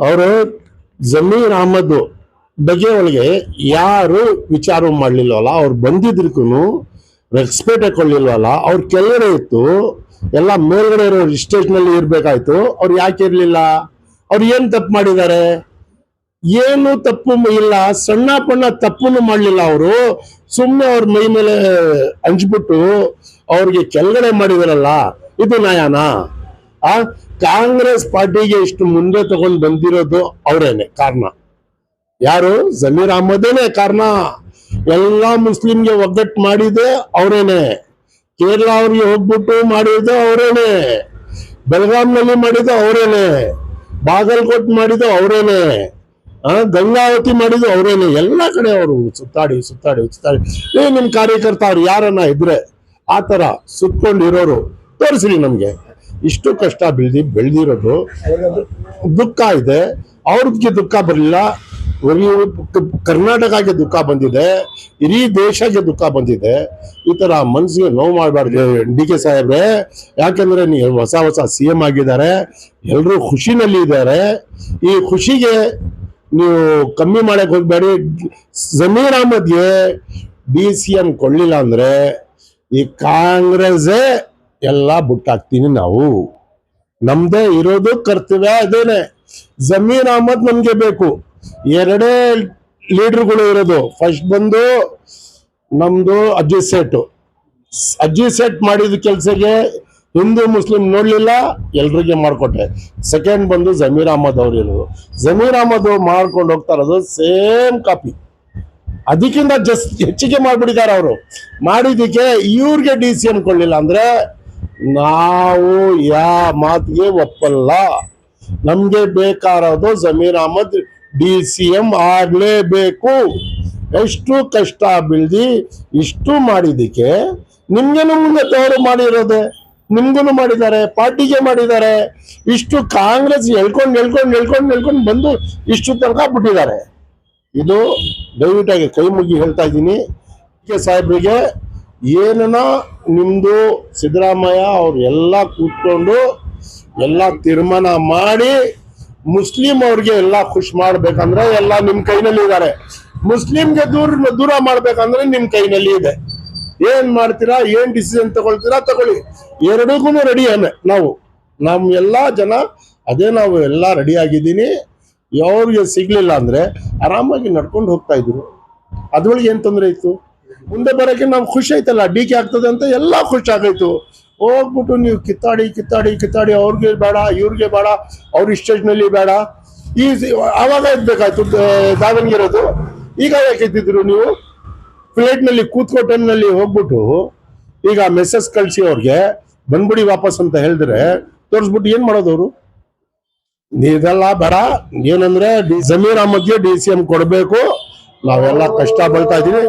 ಅವರು ಜಮೀರ್ ಅಹಮದ್ ಬಗ್ಗೆ ಒಳಗೆ ಯಾರು ವಿಚಾರ ಮಾಡ್ಲಿಲ್ವಲ್ಲ, ಅವ್ರು ಬಂದಿದ್ರಿಗೂ ರೆಸ್ಪೆಕ್ಟ್ ಕೊಡ್ಲಿಲ್ವಲ್ಲ. ಅವ್ರ ಕೆಳಗಡೆ ಇತ್ತು, ಎಲ್ಲ ಮೇಲ್ಗಡೆ ಇರೋ ಸ್ಟೇಜ್ ನಲ್ಲಿ ಇರ್ಬೇಕಾಯ್ತು. ಅವ್ರು ಯಾಕೆ ಇರ್ಲಿಲ್ಲ? ಅವ್ರು ಏನ್ ತಪ್ಪು ಮಾಡಿದ್ದಾರೆ? ಏನು ತಪ್ಪು ಇಲ್ಲ, ಸಣ್ಣ ಪಣ್ಣ ತಪ್ಪನ್ನು ಮಾಡ್ಲಿಲ್ಲ. ಅವರು ಸುಮ್ಮನೆ ಅವ್ರ ಮೈ ಮೇಲೆ ಹಂಚ್ಬಿಟ್ಟು ಅವ್ರಿಗೆ ಕೆಳಗಡೆ ಮಾಡಿದಾರಲ್ಲ, ಇದು ನ್ಯಾಯನಾ? ಆ ಕಾಂಗ್ರೆಸ್ ಪಾರ್ಟಿಗೆ ಇಷ್ಟು ಮುಂದೆ ತಗೊಂಡು ಬಂದಿರೋದು ಅವರೇನೆ ಕಾರಣ. ಯಾರು? ಜಮೀರ್ ಅಹಮದೇನೆ ಕಾರಣ. ಎಲ್ಲಾ ಮುಸ್ಲಿಂಗೆ ಒಗ್ಗಟ್ಟು ಮಾಡಿದೆ ಅವರೇನೆ. ಕೇರಳ ಅವ್ರಿಗೆ ಹೋಗ್ಬಿಟ್ಟು ಮಾಡಿದ್ದು ಅವರೇನೆ, ಬೆಳಗಾಂನಲ್ಲಿ ಮಾಡಿದ್ದು ಅವರೇನೆ, ಬಾಗಲಕೋಟ್ ಮಾಡಿದ್ದು ಅವರೇನೆ, ಗಂಗಾವತಿ ಮಾಡಿದ್ದು ಅವರೇನೆ. ಎಲ್ಲ ಕಡೆ ಅವರು ಸುತ್ತಾಡಿ ಸುತ್ತಾಡಿ ಸುತ್ತಾಡಿ ನಿಮ್ ಕಾರ್ಯಕರ್ತ ಅವ್ರು ಯಾರನ್ನ ಇದ್ರೆ ಆ ತರ ಸುತ್ಕೊಂಡಿರೋರು ತೋರಿಸ್ರಿ ನಮ್ಗೆ. ಇಷ್ಟು ಕಷ್ಟ ಬೆಳೆದಿರೋದು ದುಃಖ ಇದೆ. ಅವ್ರಿಗೆ ದುಃಖ ಬರಲಿಲ್ಲ, ಕರ್ನಾಟಕಕ್ಕೆ ದುಃಖ ಬಂದಿದೆ, ಇಡೀ ದೇಶಕ್ಕೆ ದುಃಖ ಬಂದಿದೆ. ಈ ತರ ಮನ್ಸಿಗೆ ನೋವು ಮಾಡಬಾರ್ದು DK ಸಾಹೇಬ್ರೆ. ಯಾಕಂದ್ರೆ ನೀವು ಹೊಸ CM ಆಗಿದ್ದಾರೆ, ಎಲ್ಲರೂ ಖುಷಿನಲ್ಲಿ ಇದ್ದಾರೆ. ಈ ಖುಷಿಗೆ ನೀವು ಕಮ್ಮಿ ಮಾಡಕ್ ಹೋಗ್ಬೇಡಿ. ಜಮೀರ್ ಅಹಮದ್ಗೆ DCM ಕೊಳ್ಳಿಲ್ಲ ಅಂದ್ರೆ ಈ ಕಾಂಗ್ರೆಸ್ಸೇ ಎಲ್ಲ ಬುಟ್ಟಾಕ್ತೀನಿ. ನಾವು ನಮ್ದೇ ಇರೋದು ಕರ್ತವ್ಯ ಅದೇನೆ. ಜಮೀರ್ ಅಹಮದ್ ನಮ್ಗೆ ಬೇಕು. ಎರಡೇ ಲೀಡರ್ಗಳು ಇರೋದು. ಫಸ್ಟ್ ಬಂದು ನಮ್ದು ಅಜ್ಜಿ ಸೇಟ್ ಮಾಡಿದ ಕೆಲ್ಸಕ್ಕೆ ಹಿಂದೂ ಮುಸ್ಲಿಂ ನೋಡ್ಲಿಲ್ಲ, ಎಲ್ರಿಗೆ ಮಾಡ್ಕೊಟ್ಟೆ. ಸೆಕೆಂಡ್ ಬಂದು ಜಮೀರ್ ಅಹಮದ್ ಅವ್ರು ಇರೋದು. ಜಮೀರ್ ಅಹಮದ್ ಮಾಡ್ಕೊಂಡು ಹೋಗ್ತಾ ಇರೋದು ಸೇಮ್ ಕಾಪಿ. ಅದಕ್ಕಿಂತ ಹೆಚ್ಚಿಗೆ ಮಾಡ್ಬಿಟ್ಟಿದ್ದಾರೆ ಅವರು. ಮಾಡಿದಕ್ಕೆ ಇವ್ರಿಗೆ DCM ಕೊಳ್ಳಿಲ್ಲ ಅಂದ್ರೆ ನಾವು ಮಾತಿಗೆ ಒಪ್ಪಲ್ಲ. ನಮ್ಗೆ ಬೇಕಾರೋದು ಜಮೀರ್ ಅಹಮದ್ DCM ಆಗ್ಲೇಬೇಕು. ಎಷ್ಟು ಕಷ್ಟ ಬೀಳ್ದಿ ಇಷ್ಟು ಮಾಡಿದಕ್ಕೆ ನಿಮ್ಗೇನು ಮುಂದೆ ತವರು ಮಾಡಿರೋದೆ, ನಿಮ್ಗೂ ಮಾಡಿದ್ದಾರೆ, ಪಾರ್ಟಿಗೆ ಮಾಡಿದ್ದಾರೆ. ಇಷ್ಟು ಕಾಂಗ್ರೆಸ್ ಎಳ್ಕೊಂಡು ಬಂದು ಇಷ್ಟು ತನಕ ಬಿಟ್ಟಿದ್ದಾರೆ. ಇದು ದಯವಿಟ್ಟಾಗಿ ಕೈ ಮುಗಿ ಹೇಳ್ತಾ ಇದ್ದೀನಿ DK ಸಾಹೇಬ್ರಿಗೆ. ಏನನ್ನ ನಿಮ್ದು ಸಿದ್ದರಾಮಯ್ಯ ಅವ್ರು ಎಲ್ಲ ಕೂತ್ಕೊಂಡು ಎಲ್ಲ ತೀರ್ಮಾನ ಮಾಡಿ ಮುಸ್ಲಿಂ ಅವ್ರಿಗೆ ಎಲ್ಲ ಖುಷಿ ಮಾಡ್ಬೇಕಂದ್ರೆ ಎಲ್ಲ ನಿಮ್ ಕೈನಲ್ಲಿ ಇದ್ದಾರೆ. ಮುಸ್ಲಿಂಗೆ ದೂರ ಮಾಡ್ಬೇಕಂದ್ರೆ ನಿಮ್ ಕೈನಲ್ಲಿ ಇದೆ. ಏನ್ ಮಾಡ್ತೀರಾ, ಏನ್ ಡಿಸಿಷನ್ ತಗೊಳ್ತೀರಾ ತಗೊಳ್ಳಿ. ಎರಡಕ್ಕೂ ರೆಡಿ ನಾವು ನಮ್ ಎಲ್ಲಾ ಜನ ಅದೇ, ನಾವು ಎಲ್ಲ ರೆಡಿ ಆಗಿದ್ದೀನಿ. ಅವ್ರಿಗೆ ಸಿಗ್ಲಿಲ್ಲ ಅಂದ್ರೆ ಆರಾಮಾಗಿ ನಡ್ಕೊಂಡು ಹೋಗ್ತಾ ಇದ್ರು. ಅದ್ರೊಳಗೆ ಏನ್ ತೊಂದರೆ ಇತ್ತು? ಮುಂದೆ ಬರೋಕೆ ನಾವು ಖುಷಿ ಆಯ್ತಲ್ಲ, DK ಆಗ್ತದೆ ಅಂತ ಎಲ್ಲ ಖುಷಿ ಆಗೈತು. ಹೋಗ್ಬಿಟ್ಟು ನೀವು ಕಿತ್ತಾಡಿ ಅವ್ರಿಗೆ ಬೇಡ, ಇವ್ರಿಗೆ ಬೇಡ, ಅವ್ರ ಸ್ಟೇಜ್ನಲ್ಲಿ ಬೇಡ. ಆವಾಗ ಇದ್ಬೇಕಾಯ್ತು ದಾವಣಗೆರೆದು. ಈಗ ಯಾಕೆ ಇದ್ದಿದ್ರು ನೀವು? ಫ್ಲೈಟ್ನಲ್ಲಿ ಕೂತ್ಕೊಟ್ಟಲ್ಲಿ ಹೋಗ್ಬಿಟ್ಟು ಈಗ ಮೆಸೇಜ್ ಕಳಿಸಿ ಅವ್ರಿಗೆ ಬಂದ್ಬಿಡಿ ವಾಪಸ್ ಅಂತ ಹೇಳಿದ್ರೆ ತೋರಿಸ್ಬಿಟ್ಟು ಏನ್ ಮಾಡೋದು ಅವರು? ಇದೆಲ್ಲ ಬೇಡ. ಏನಂದ್ರೆ ಜಮೀರ್ ಅಹಮದ್ಗೆ DCM ಕೊಡ್ಬೇಕು. ನಾವೆಲ್ಲ ಕಷ್ಟ ಬೀಳ್ತಾ ಇದೀವಿ.